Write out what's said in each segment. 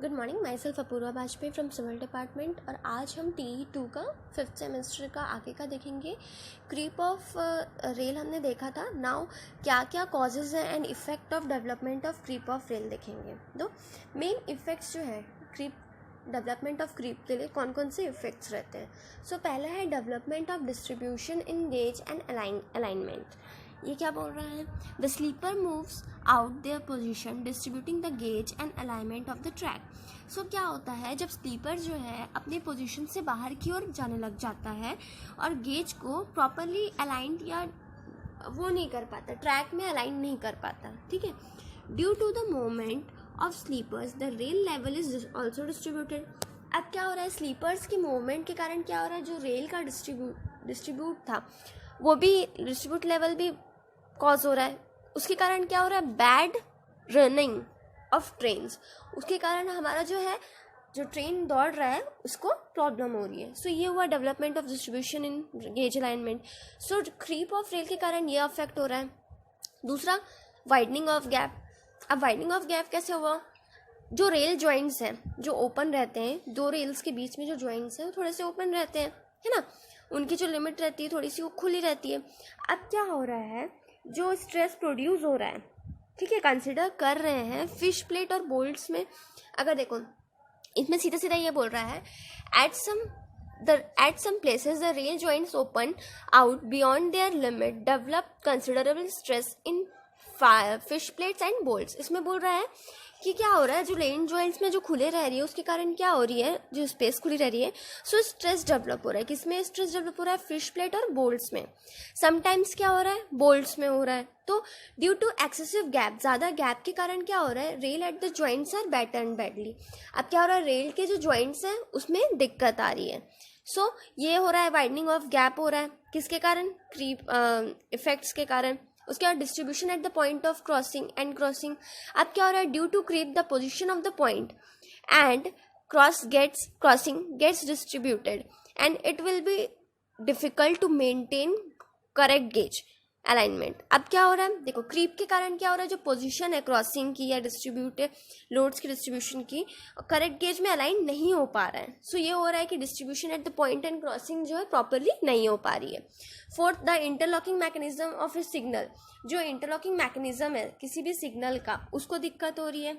Good morning, myself Apoorva Vajpayee from civil department. और आज हम TE2 का 5th सेमेस्टर का आगे का देखेंगे। क्रीप ऑफ रेल हमने देखा था। नाउ क्या क्या कॉजेज़ हैं and effect of development of creep of rail देखेंगे। तो मेन इफेक्ट्स जो है क्रीप डेवलपमेंट ऑफ क्रीप के लिए कौन कौन से इफेक्ट्स रहते हैं। सो पहला है development of distribution in gauge and alignment. ये क्या बोल रहा है? The sleeper moves out their position distributing the gauge and alignment of the track. So क्या होता है, जब स्लीपर जो है अपने पोजीशन से बाहर की ओर जाने लग जाता है और गेज को प्रॉपरली अलाइंड या वो नहीं कर पाता, ट्रैक में अलाइन नहीं कर पाता, ठीक है। Due to the movement of sleepers the rail level is also distributed. अब क्या हो रहा है, स्लीपर्स की मूवमेंट के कारण क्या हो रहा है, जो रेल का डिस्ट्रीब्यूट था वो भी डिस्ट्रीब्यूट लेवल भी कॉज हो रहा है। उसके कारण क्या हो रहा है, बैड रनिंग ऑफ ट्रेन्स। उसके कारण हमारा जो है, जो ट्रेन दौड़ रहा है उसको प्रॉब्लम हो रही है। सो ये हुआ development of distribution in gauge alignment. So creep of rail के कारण ये अफेक्ट हो रहा है। दूसरा, वाइडनिंग ऑफ गैप। अब वाइडनिंग ऑफ गैप कैसे हुआ, जो रेल जॉइंट्स हैं जो ओपन रहते हैं, दो रेल्स के बीच में जो जॉइंट्स हैं वो थोड़े से ओपन रहते हैं, है ना, उनकी जो लिमिट रहती है थोड़ी सी वो खुली रहती है। अब क्या हो रहा है, जो स्ट्रेस प्रोड्यूस हो रहा है, ठीक है, कंसिडर कर रहे हैं फिश प्लेट और बोल्ट्स में। अगर देखो इसमें सीधा सीधा ये बोल रहा है, at some places the rail joints open out beyond their limit develop considerable stress in fish plates and bolts. इसमें बोल रहा है कि क्या हो रहा है, जो रेल जॉइंट्स में जो खुले रह रही है उसके कारण क्या हो रही है, जो स्पेस खुली रह रही है, सो स्ट्रेस डेवलप हो रहा है। किसमें स्ट्रेस डेवलप हो रहा है, फिश प्लेट और बोल्ट्स में। समटाइम्स क्या हो रहा है, बोल्ट्स में हो रहा है। तो ड्यू टू एक्सेसिव गैप, ज़्यादा गैप के कारण क्या हो रहा है, rail at the joints are battered badly. अब क्या हो रहा है, रेल के जो जॉइंट्स हैं उसमें दिक्कत आ रही है। सो ये हो रहा है, वाइडनिंग ऑफ गैप हो रहा है, किसके कारण, क्रीप इफेक्ट्स के कारण। उसके बाद distribution at the point of crossing and crossing. अब क्या हो रहा है, due to creep the position of the point and crossing gets distributed and it will be difficult to maintain correct gauge alignment. अब क्या हो रहा है, देखो क्रीप के कारण क्या हो रहा है, जो पोजीशन है क्रॉसिंग की या डिस्ट्रीब्यूटेड लोड्स की डिस्ट्रीब्यूशन की, करेक्ट गेज में अलाइन नहीं हो पा रहा है। सो ये हो रहा है कि distribution at the point and crossing जो है प्रॉपरली नहीं हो पा रही है। Fourth, the interlocking mechanism of A signal. जो इंटरलॉकिंग मैकेनिज्म है किसी भी सिग्नल का, उसको दिक्कत हो रही है।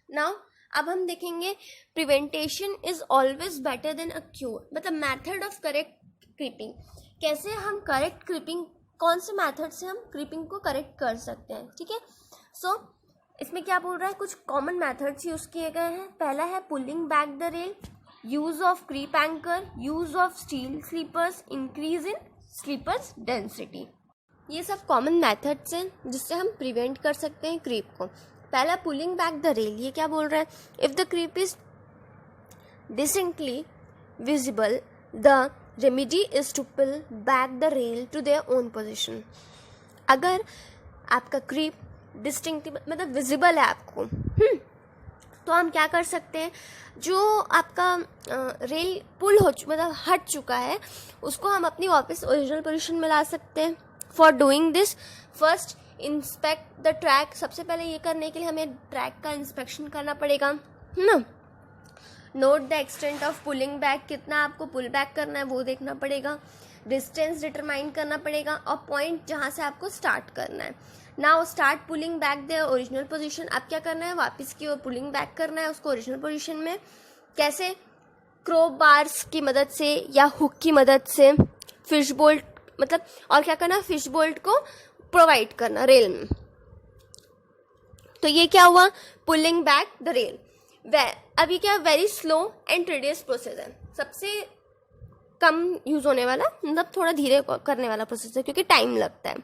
नाउ अब हम देखेंगे, prevention is always better than a cure. मतलब मैथड ऑफ करेक्ट क्रीपिंग, कैसे हम करेक्ट क्रीपिंग, कौन से मेथड से हम क्रीपिंग को करेक्ट कर सकते हैं, ठीक है। सो इसमें क्या बोल रहा है, कुछ कॉमन मेथड्स यूज किए गए हैं। पहला है pulling back the rail, use of creep anchor, use of steel sleepers, increase in sleepers density. ये सब कॉमन मेथड्स हैं जिससे हम प्रिवेंट कर सकते हैं क्रीप को। पहला पुलिंग बैक द रेल, ये क्या बोल रहा है, if the creep is distinctly visible the remedy is to pull back the rail to their own position. अगर आपका क्रीप डिस्टिंक्टली मतलब विजिबल है आपको, तो हम क्या कर सकते हैं, जो आपका रेल पुल हो मतलब हट चुका है उसको हम अपनी वापस ओरिजिनल पोजीशन में ला सकते हैं। For doing this, first inspect the track. सबसे पहले ये करने के लिए हमें ट्रैक का इंस्पेक्शन करना पड़ेगा, है ना। Note the extent of pulling back, कितना आपको पुल बैक करना है वो देखना पड़ेगा। डिस्टेंस डिटरमाइन करना पड़ेगा और पॉइंट जहाँ से आपको स्टार्ट करना है। Now start pulling back the original position. अब क्या करना है, वापस की ओर पुलिंग बैक करना है उसको ओरिजिनल पोजीशन में। कैसे, क्रो बार्स की मदद से या हुक की मदद से, फिश बोल्ट मतलब, और क्या करना, फिश बोल्ट को प्रोवाइड करना रेल में। तो ये क्या हुआ, पुलिंग बैक द रेल। अभी क्या, very slow and tedious process है, सबसे कम यूज होने वाला, मतलब थोड़ा धीरे करने वाला प्रोसेस है क्योंकि टाइम लगता है।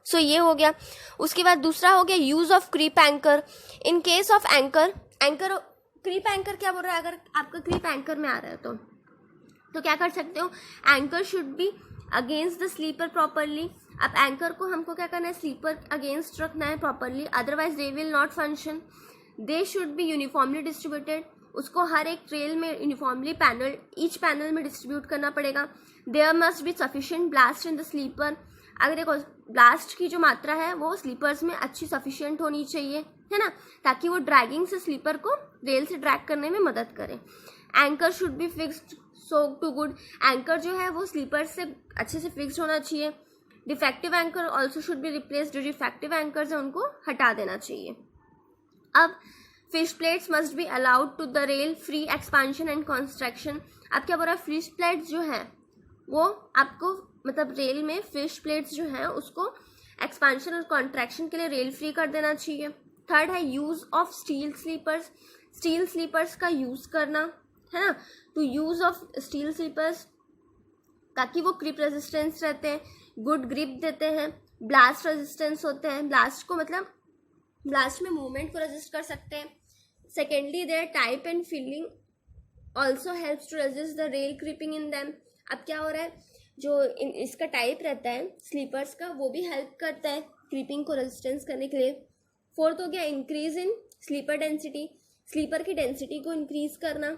सो ये हो गया। उसके बाद दूसरा हो गया use of creep anchor. In case of anchor creep anchor क्या बोल रहा है, अगर आपका क्रीप एंकर में आ रहा है तो क्या कर सकते हो, anchor should be against the sleeper properly. अब एंकर को हमको क्या करना है, स्लीपर अगेंस्ट रखना है properly, otherwise they will not function. They should be uniformly distributed, उसको हर एक ट्रेल में यूनिफॉर्मली ईच पैनल में डिस्ट्रीब्यूट करना पड़ेगा। There must be sufficient blast in the sleeper. अगर देखो ब्लास्ट की जो मात्रा है वो स्लीपर्स में अच्छी सफिशिएंट होनी चाहिए, है ना, ताकि वो ड्रैगिंग से स्लीपर को रेल से ड्रैग करने में मदद करे। Anchor should be fixed so to good, anchor जो है वो स्लीपर से अच्छे से फिक्स्ड होना चाहिए। Defective anchor also should be replaced, जो डिफेक्टिव एंकर्स हैं उनको हटा देना चाहिए। अब fish plates must be allowed to the rail free expansion and construction. अब क्या बोल रहा है, फिश प्लेट्स जो है वो आपको मतलब रेल में फिश प्लेट्स जो हैं उसको एक्सपांशन और कॉन्ट्रैक्शन के लिए रेल फ्री कर देना चाहिए। थर्ड है use of steel sleepers, steel sleepers का यूज करना, है ना, to use of steel sleepers ताकि वो ग्रिप रेजिस्टेंस रहते हैं, गुड ग्रिप देते हैं, ब्लास्ट रेजिस्टेंस होते हैं, ब्लास्ट को मतलब ब्लास्ट में मूवमेंट को रेजिस्ट कर सकते हैं। Secondly their type and feeling also helps to resist the rail creeping in them. अब क्या हो रहा है, जो इसका टाइप रहता है स्लीपर्स का वो भी हेल्प करता है क्रीपिंग को रेजिस्टेंस करने के लिए। फोर्थ हो गया increase in sleeper density, sleeper की डेंसिटी को इंक्रीज करना,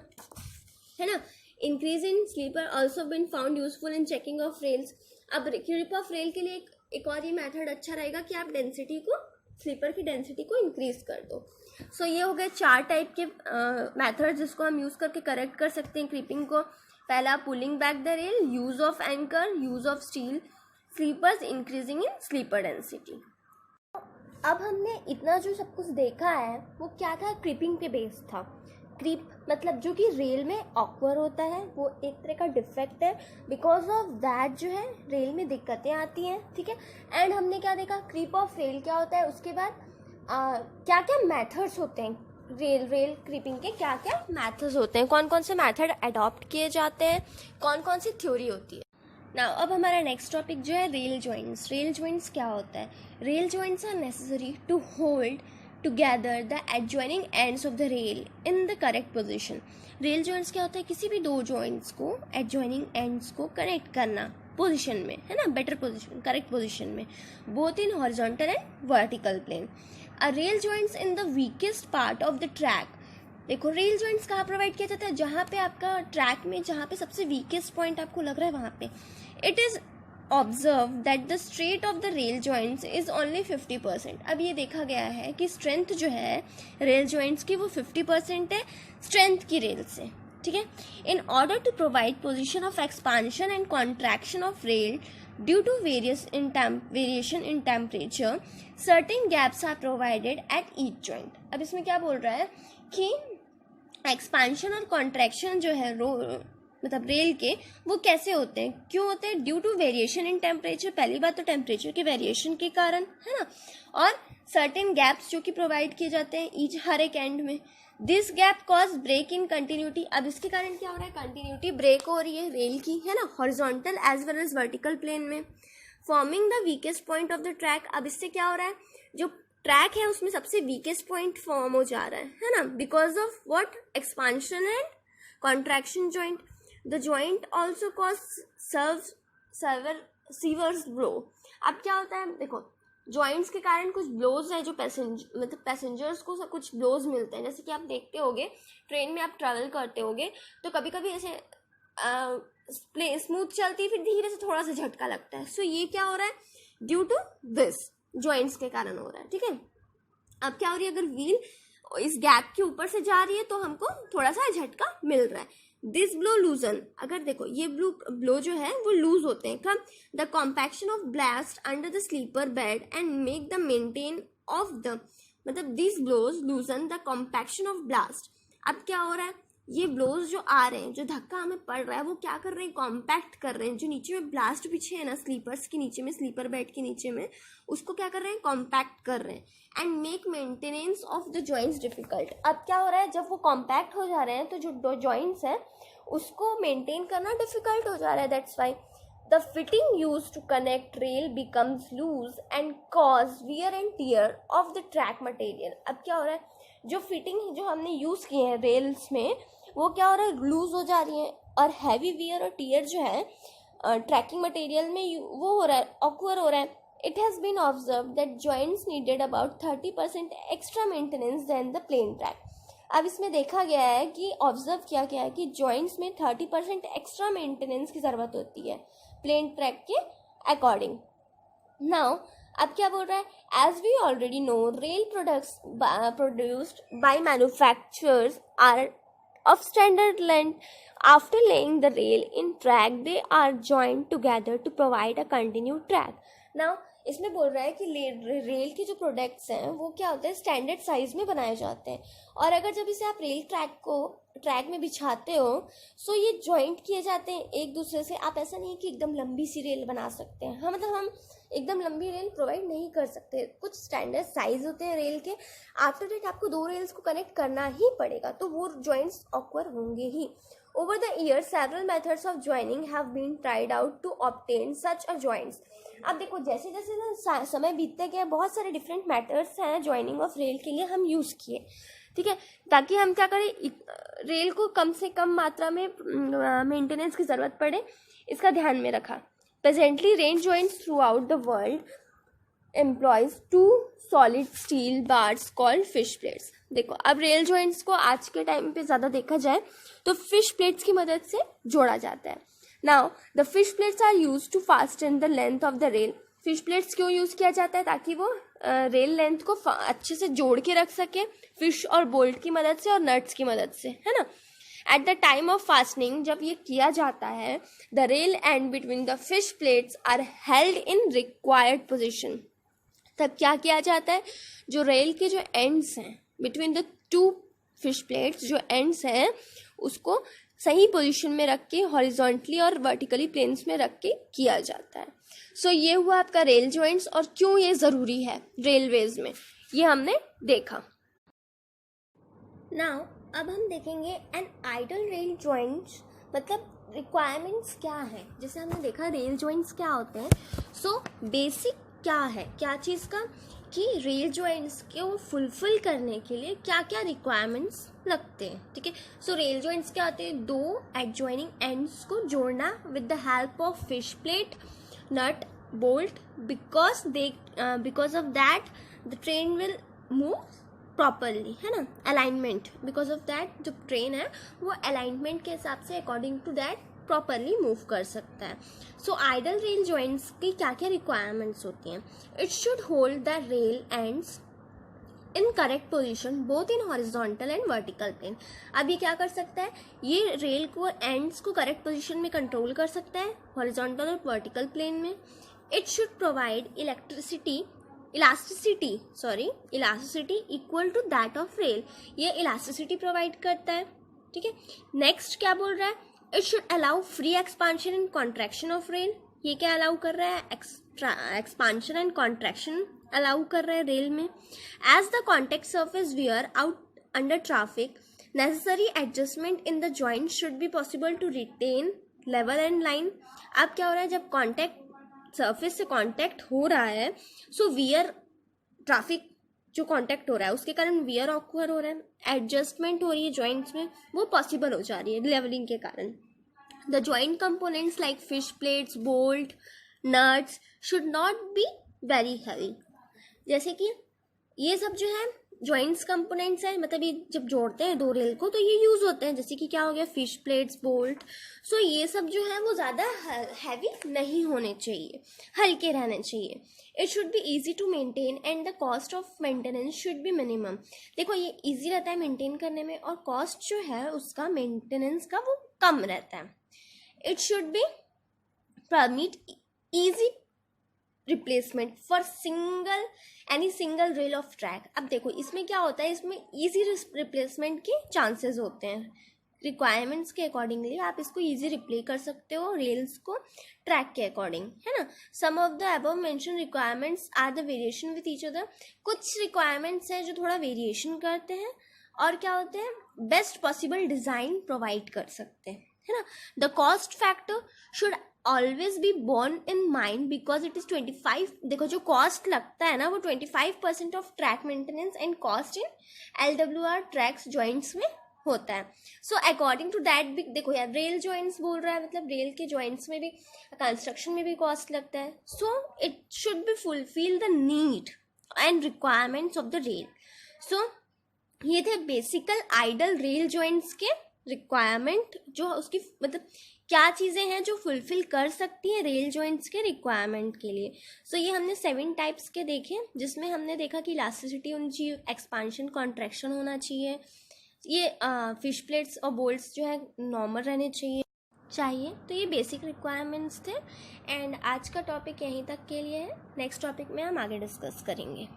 है ना। Increase in sleeper also been found useful in checking of rails. अब क्रीप ऑफ रेल के लिए एक और ये मेथड अच्छा रहेगा कि आप डेंसिटी को, स्लीपर की डेंसिटी को इंक्रीज कर दो। सो ये हो गए 4 टाइप के मेथड जिसको हम यूज करके करेक्ट कर सकते हैं क्रीपिंग को। पहला pulling back the rail, use of anchor, use of steel sleepers, increasing in sleeper density. अब हमने इतना जो सब कुछ देखा है वो क्या था, क्रीपिंग पे बेस्ड था। क्रीप मतलब जो कि रेल में ऑकवर्ड होता है, वो एक तरह का डिफेक्ट है, बिकॉज ऑफ दैट जो है रेल में दिक्कतें आती हैं, ठीक है। एंड हमने क्या देखा, क्रीप ऑफ रेल क्या होता है, उसके बाद क्या क्या मेथड्स होते हैं, रेल क्रीपिंग के क्या क्या मेथड्स होते हैं, कौन कौन से मेथड अडॉप्ट किए जाते हैं, कौन कौन सी थ्योरी होती है। नाउ अब हमारा नेक्स्ट टॉपिक जो है रेल जॉइंट्स। रेल जॉइंट्स क्या होता है, rail joints are necessary to hold together the adjoining ends of the rail in the correct position. Rail joints क्या होता है, किसी भी 2 जॉइंट्स को एडजॉइनिंग एंड्स को कनेक्ट करना पोजीशन में, है ना, बेटर पोजीशन, करेक्ट पोजीशन में, both in horizontal and vertical plane. A rail joints in the weakest part of the track. देखो रेल जॉइंट्स कहाँ प्रोवाइड किया जाता है, जहाँ पे आपका ट्रैक में जहाँ पे सबसे वीकेस्ट पॉइंट आपको लग रहा है वहाँ पे। It is observe that the strength of the rail joints is only 50%। अब ये देखा गया है कि स्ट्रेंथ जो है रेल जॉइंट्स की वो 50% है स्ट्रेंथ की रेल से, ठीक है। In order to provide position of expansion and contraction of rail due to variation in temperature, certain gaps are provided at each joint. अब इसमें क्या बोल रहा है कि एक्सपांशन और कॉन्ट्रैक्शन जो है मतलब रेल के वो कैसे होते हैं, क्यों होते हैं, due to variation in temperature. पहली बात तो टेम्परेचर के वेरिएशन के कारण, है ना, और सर्टेन गैप्स जो कि प्रोवाइड किए जाते हैं ईच हर एक एंड में। This gap cause break in continuity. अब इसके कारण क्या हो रहा है, कंटिन्यूटी ब्रेक हो रही है रेल की, है ना, horizontal as well as vertical plane में, forming the weakest point of the track. अब इससे क्या हो रहा है, जो ट्रैक है उसमें सबसे वीकेस्ट पॉइंट फॉर्म हो जा रहा है ना, because of what, expansion and contraction joint. The joint also cause sewers blow. अब क्या होता है, देखो जॉइंट्स के कारण कुछ ब्लोज है जो पैसेंजर्स को कुछ ब्लोज मिलते हैं। जैसे कि आप देखते होगे ट्रेन में आप ट्रैवल करते होगे तो कभी कभी ऐसे स्मूथ चलती है, फिर धीरे से थोड़ा सा झटका लगता है। सो ये क्या हो रहा है, ड्यू टू दिस जॉइंट्स के कारण हो रहा है, ठीक है। अब क्या हो रही है, अगर व्हील इस गैप के ऊपर से जा रही है तो हमको थोड़ा सा झटका मिल रहा है। दिस ब्लो लूजन, अगर देखो ये ब्लो जो है वो लूज होते हैं कब, the compaction of ballast under the sleeper bed and make the maintain of the, मतलब this blows loosen the compaction of ballast. अब क्या हो रहा है, ये ब्लोज जो आ रहे हैं, जो धक्का हमें पड़ रहा है वो क्या कर रहे हैं, कॉम्पैक्ट कर रहे हैं। जो नीचे में ब्लास्ट पीछे है ना स्लीपर्स के नीचे में, स्लीपर बेड के नीचे में, उसको क्या कर रहे हैं, कॉम्पैक्ट कर रहे हैं and make maintenance of the joints difficult. अब क्या हो रहा है, जब वो कॉम्पैक्ट हो जा रहे हैं तो जो दो जॉइंट्स हैं उसको मेंटेन करना डिफिकल्ट हो जा रहा है। That's why the fitting use to connect rail becomes loose and cause wear and tear of the track material. अब क्या हो रहा है, जो फिटिंग जो हमने यूज किए हैं रेल्स में वो क्या हो रहा है, लूज हो जा रही है, और हैवी वियर और टीयर जो है ट्रैकिंग मटेरियल में वो हो रहा है, ऑकवर्ड हो रहा है। It has been observe that joints needed about 30% extra maintenance then the plain track. अब इसमें देखा गया है कि ऑब्जर्व किया गया है कि जॉइंट्स में 30% एक्स्ट्रा मेंटेनेंस की ज़रूरत होती है प्लेन ट्रैक के अकॉर्डिंग। नाउ अब क्या बोल रहा है, as we already know rail products produced by manufacturers are of standard length. After laying the rail in track, they are joined together to provide a continued track. Now इसमें बोल रहा है कि रेल के जो प्रोडक्ट्स हैं वो क्या होते हैं, स्टैंडर्ड साइज में बनाए जाते हैं, और अगर जब इसे आप रेल ट्रैक में बिछाते हो सो ये जॉइंट किए जाते हैं एक दूसरे से. आप ऐसा नहीं कि एकदम लंबी सी रेल बना सकते हैं. हाँ, मतलब हम एकदम लंबी रेल प्रोवाइड नहीं कर सकते, कुछ स्टैंडर्ड साइज होते हैं रेल के. आफ्टर डेट आपको दो रेल्स को कनेक्ट करना ही पड़ेगा, तो वो जॉइंट्स ऑकवर्ड होंगे ही. Over the year several methods of joining have been tried out to obtain such a joints. अब देखो जैसे जैसे ना समय बीतते गए बहुत सारे डिफरेंट मेथड्स हैं ज्वाइनिंग ऑफ रेल के लिए हम यूज़ किए, ठीक है, ताकि हम क्या करें, रेल को कम से कम मात्रा में मेंटेनेंस की ज़रूरत पड़े, इसका ध्यान में रखा. Presently rail joints throughout the world employs two solid steel bars called fish plates. देखो अब रेल जॉइंट्स को आज के टाइम पे ज़्यादा देखा जाए तो फिश प्लेट्स की मदद से जोड़ा जाता है. Now the fish plates are use to fasten the length of the rail. Fish plates क्यों यूज़ किया जाता है, ताकि वो रेल लेंथ को अच्छे से जोड़ के रख सके फिश और बोल्ट की मदद से और नट्स की मदद से, है ना. At the time of fastening जब ये किया जाता है, the rail end between the fish plates are held in required position. तब क्या किया जाता है, जो रेल के जो एंड्स हैं between the two fish plates, जो एंड्स हैं उसको सही पोजीशन में रख के हॉरिजॉन्टली और वर्टिकली प्लेन्स में रख के किया जाता है. सो ये हुआ आपका रेल जॉइंट्स, और क्यों ये ज़रूरी है रेलवेज में ये हमने देखा. नाउ अब हम देखेंगे एन आइडल रेल जॉइंट्स, मतलब रिक्वायरमेंट्स क्या है. जैसे हमने देखा रेल जॉइंट्स क्या होते हैं, सो बेसिक क्या है, क्या चीज़ का, कि रेल जॉइंट्स को फुलफिल करने के लिए क्या क्या रिक्वायरमेंट्स लगते हैं, ठीक है. सो रेल जॉइंट्स क्या होते हैं, दो एडजॉइनिंग एंड्स को जोड़ना with the help of fish plate, nut, bolt, because of that the train will move properly, है ना. अलाइनमेंट, बिकॉज ऑफ दैट जो ट्रेन है वो अलाइनमेंट के हिसाब से according to that properly move कर सकता है. सो आइडल रेल जॉइंट्स की क्या क्या रिक्वायरमेंट्स होती हैं. It should hold the rail ends in correct position both in horizontal and vertical plane. अब ये क्या कर सकता है, ये रेल को एंड्स को करेक्ट पोजिशन में कंट्रोल कर सकता है हॉरिजॉन्टल और वर्टिकल प्लेन में. It should provide elasticity equal to that of rail. ये इलास्टिसिटी प्रोवाइड करता है, ठीक है. नेक्स्ट क्या बोल रहा है, it should allow free expansion and contraction of rail. ये क्या अलाउ कर रहा है, एक्सपांशन एंड कॉन्ट्रैक्शन अलाउ कर रहा है रेल में. As the contact surface wear out under traffic, necessary adjustment in the joint should be possible to retain level and line. अब क्या हो रहा है, जब कॉन्टैक्ट सरफेस से कांटेक्ट हो रहा है, सो वियर, ट्रैफिक जो कांटेक्ट हो रहा है उसके कारण वियर ऑक्वर हो रहा है, एडजस्टमेंट हो रही है जॉइंट्स में, वो पॉसिबल हो जा रही है लेवलिंग के कारण. The joint components like fish plates, bolt, nuts should not be very heavy. जैसे कि ये सब जो है जॉइंट्स कंपोनेंट्स हैं, मतलब ये जब जोड़ते हैं दो रेल को तो ये यूज़ होते हैं. जैसे कि क्या हो गया, फिश प्लेट्स, बोल्ट. सो ये सब जो है वो ज़्यादा हैवी नहीं होने चाहिए, हल्के रहने चाहिए. It should be easy to maintain and the cost of maintenance should be minimum. देखो ये ईजी रहता है मेंटेन करने में, और कॉस्ट जो है उसका मेंटेनेंस का वो कम रहता है. It should B permit easy replacement for single rail of track. अब देखो इसमें क्या होता है, इसमें इजी रिप्लेसमेंट के चांसेस होते हैं. रिक्वायरमेंट्स के अकॉर्डिंगली आप इसको इजी रिप्ले कर सकते हो रेल्स को ट्रैक के अकॉर्डिंग, है ना. Some of the above mention requirements are the variation with each other. कुछ रिक्वायरमेंट्स हैं जो थोड़ा वेरिएशन करते हैं, और क्या होते हैं, बेस्ट पॉसिबल डिज़ाइन प्रोवाइड कर सकते हैं, है ना. The cost factor should always be borne in mind because it is 25. देखो जो कॉस्ट लगता है ना वो 25% of track maintenance and cost in LWR tracks joints में होता है. सो अकॉर्डिंग टू दैट भी देखो यार, रेल जॉइंट्स बोल रहा है मतलब रेल के जॉइंट्स में भी, कंस्ट्रक्शन में भी कॉस्ट लगता है. So it should be fulfil the need and requirements of the rail. So ये थे बेसिकल आइडल रेल जॉइंट्स के रिक्वायरमेंट, जो उसकी मतलब क्या चीज़ें हैं जो फुलफिल कर सकती हैं रेल जॉइंट्स के रिक्वायरमेंट के लिए। सो ये हमने 7 टाइप्स के देखे, जिसमें हमने देखा कि इलास्टिसिटी होनी चाहिए, एक्सपांशन कॉन्ट्रैक्शन होना चाहिए, ये फिश प्लेट्स और बोल्ट्स जो है नॉर्मल रहने चाहिए। तो ये बेसिक रिक्वायरमेंट्स थे। एंड आज का टॉपिक यहीं तक के लिए है, नेक्स्ट टॉपिक में हम आगे डिस्कस करेंगे।